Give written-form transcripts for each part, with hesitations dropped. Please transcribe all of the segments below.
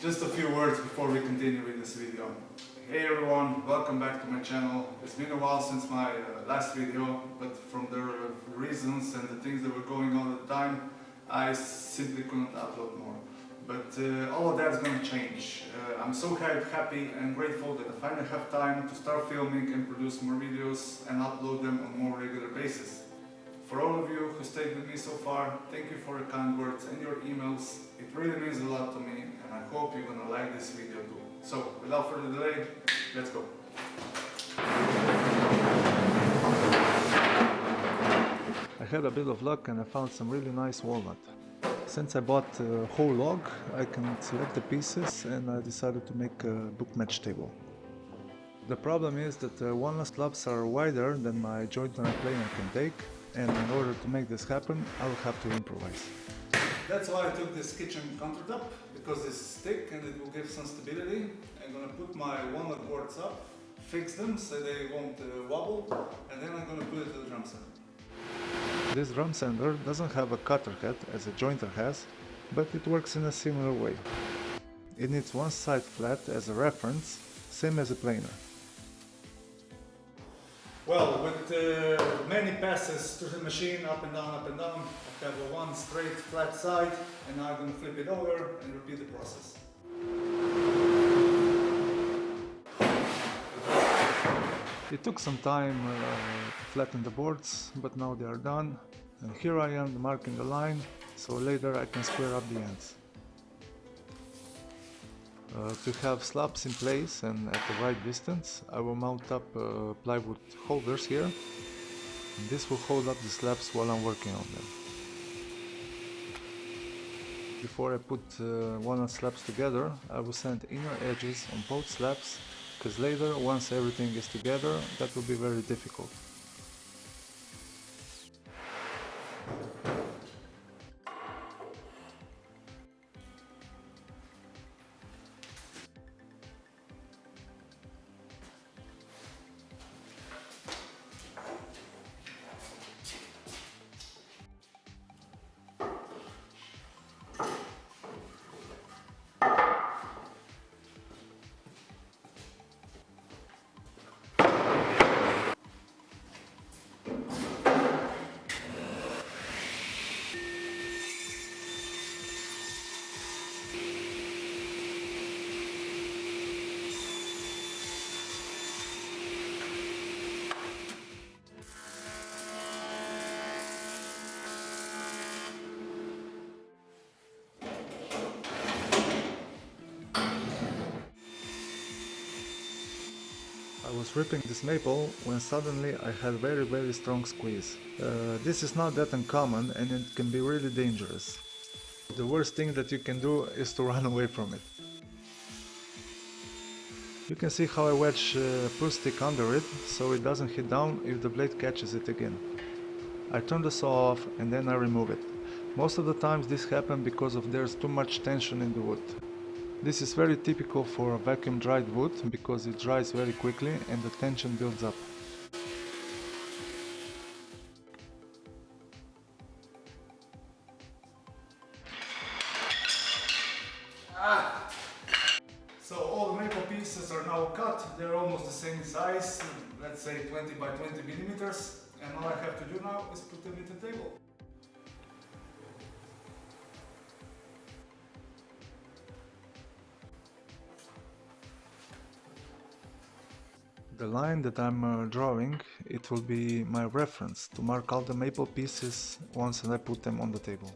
Just a few words before we continue with this video. Hey everyone, welcome back to my channel. It's been a while since my last video, but from the reasons and the things that were going on at the time, I simply couldn't upload more. But all of that's going to change. I'm so happy and grateful that I finally have time to start filming and produce more videos and upload them on a more regular basis. For all of you who stayed with me so far, thank you for your kind words and your emails. It really means a lot to me, and I hope you're gonna like this video too. So, without further delay, let's go. I had a bit of luck and I found some really nice walnut. Since I bought a whole log, I can select the pieces, and I decided to make a bookmatch table. The problem is that the walnut slabs are wider than my jointer and planer can take, and in order to make this happen, I will have to improvise. That's why I took this kitchen countertop, because it's thick and it will give some stability. I'm gonna put my walnut boards up, fix them so they won't wobble, and then I'm gonna put it to the drum sander. This drum sander doesn't have a cutter head as a jointer has, but it works in a similar way. It needs one side flat as a reference, same as a planer. Well, with many passes through the machine, up and down, I have a one straight flat side, and now I'm going to flip it over and repeat the process. It took some time to flatten the boards, but now they are done. And here I am marking the line, so later I can square up the ends. To have slabs in place and at the right distance, I will mount up plywood holders here. And this will hold up the slabs while I'm working on them. Before I put walnut slabs together, I will sand inner edges on both slabs, because later, once everything is together, that will be very difficult. I was ripping this maple when suddenly I had very strong squeeze. This is not that uncommon and it can be really dangerous. The worst thing that you can do is to run away from it. You can see how I wedge pull stick under it so it doesn't hit down if the blade catches it again. I turn the saw off and then I remove it. Most of the times this happens because there's too much tension in the wood. This is very typical for vacuum dried wood because it dries very quickly and the tension builds up. So all the maple pieces are now cut. They're almost the same size, let's say 20 by 20 millimeters. And all I have to do now is put them in the table. The line that I'm drawing, it will be my reference to mark all the maple pieces once I put them on the table.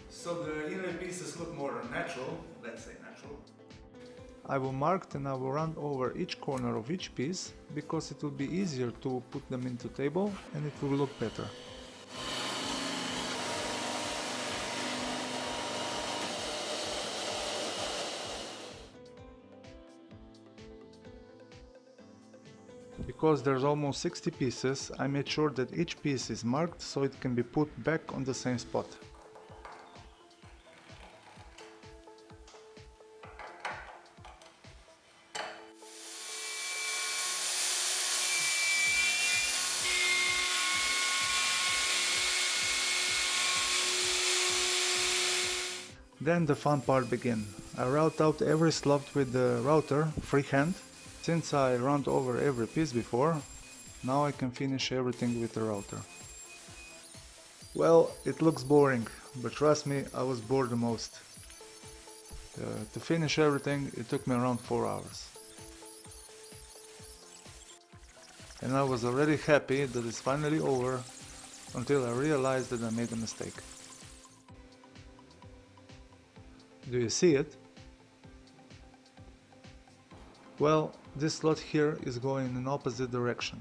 So the inner pieces look more natural, let's say natural. I will mark and I will run over each corner of each piece because it will be easier to put them into table and it will look better. Because there's almost 60 pieces, I made sure that each piece is marked so it can be put back on the same spot. Then the fun part began. I route out every slot with the router, freehand. Since I round over every piece before, now I can finish everything with the router. Well, it looks boring, but trust me, I was bored the most. To finish everything, it took me around 4 hours. And I was already happy that it's finally over, until I realized that I made a mistake. Do you see it? Well, this slot here is going in opposite direction.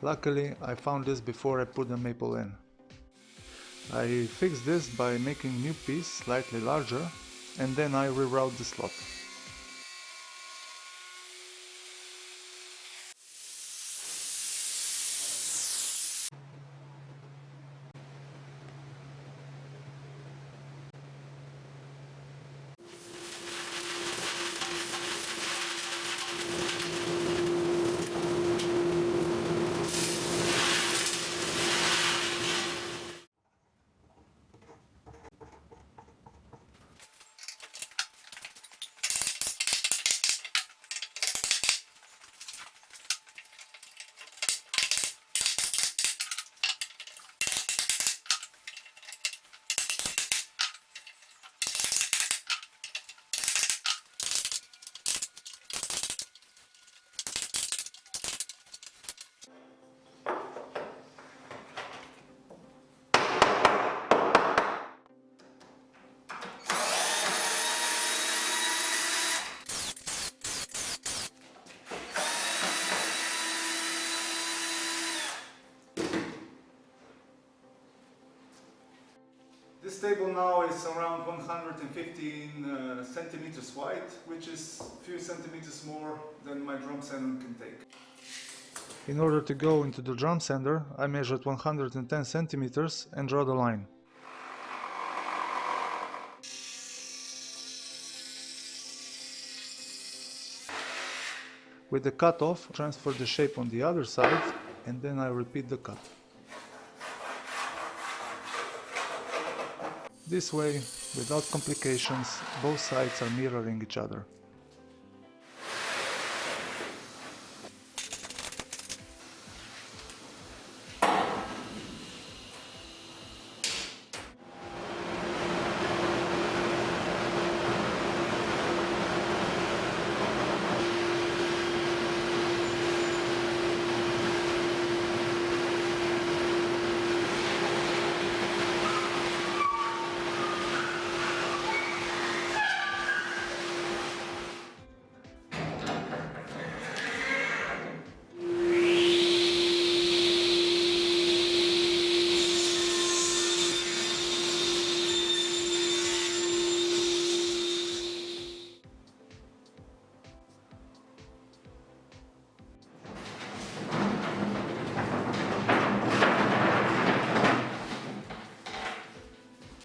Luckily, I found this before I put the maple in. I fixed this by making new piece slightly larger, and then I reroute the slot. This table now is around 115 centimeters wide, which is a few centimeters more than my drum sander can take. In order to go into the drum sander, I measured 110 centimeters and draw the line. With the cutoff, transfer the shape on the other side, and then I repeat the cut. This way, without complications, both sides are mirroring each other.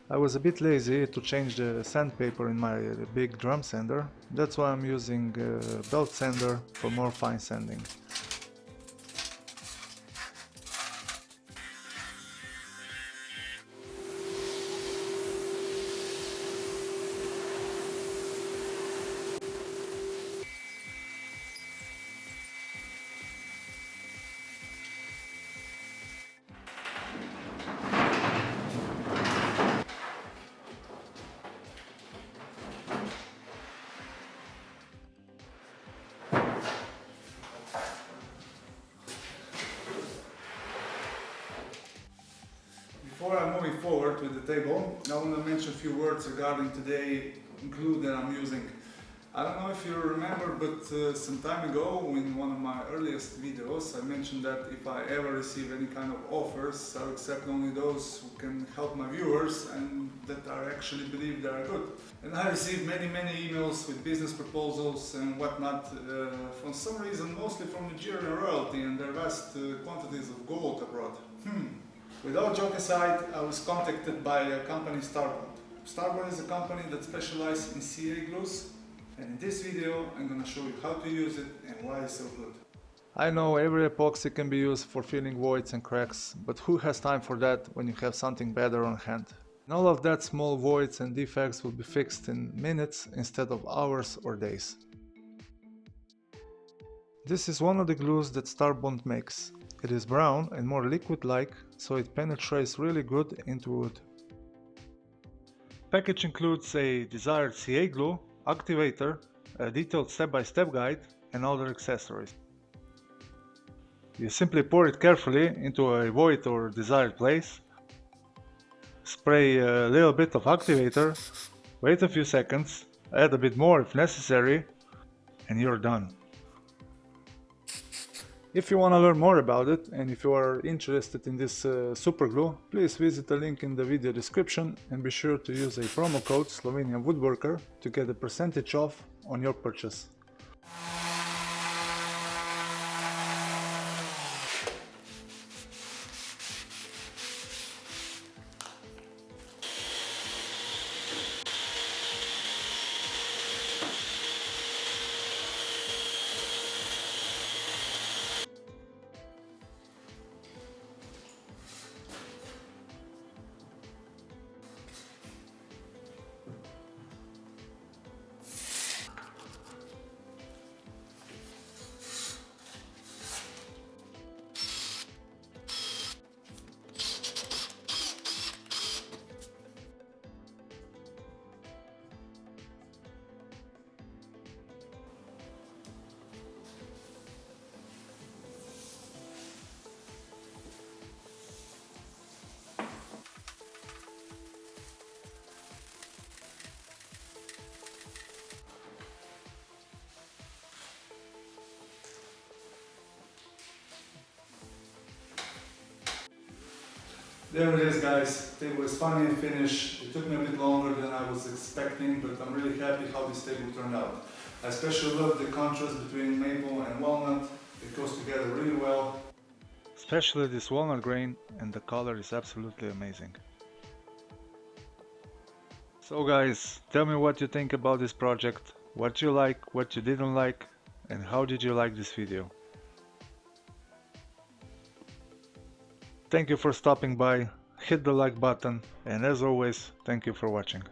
I was a bit lazy to change the sandpaper in my big drum sander, that's why I'm using a belt sander for more fine sanding. Before I'm moving forward with the table, I want to mention a few words regarding today glue that I'm using. I don't know if you remember, but some time ago in one of my earliest videos I mentioned that if I ever receive any kind of offers, I'll accept only those who can help my viewers and that I actually believe they are good. And I received many emails with business proposals and whatnot, for some reason mostly from Nigerian royalty and their vast quantities of gold abroad. Without joke aside, I was contacted by a company STARBOND. STARBOND is a company that specializes in CA glues, and in this video I'm gonna show you how to use it and why it's so good. I know every epoxy can be used for filling voids and cracks, but who has time for that when you have something better on hand? And all of that small voids and defects will be fixed in minutes instead of hours or days. This is one of the glues that STARBOND makes. It is brown and more liquid-like, so it penetrates really good into wood. Package includes a desired CA glue, activator, a detailed step-by-step guide, and other accessories. You simply pour it carefully into a void or desired place, spray a little bit of activator, wait a few seconds, add a bit more if necessary, and you're done. If you want to learn more about it, and if you are interested in this super glue, please visit the link in the video description and be sure to use a promo code Slovenian Woodworker to get a percentage off on your purchase. There it is, guys. Table is finally finished. It took me a bit longer than I was expecting, but I'm really happy how this table turned out. I especially love the contrast between maple and walnut. It goes together really well. Especially this walnut grain, and the color is absolutely amazing. So guys, tell me what you think about this project, what you like, what you didn't like, and how did you like this video. Thank you for stopping by, hit the like button, and as always, thank you for watching.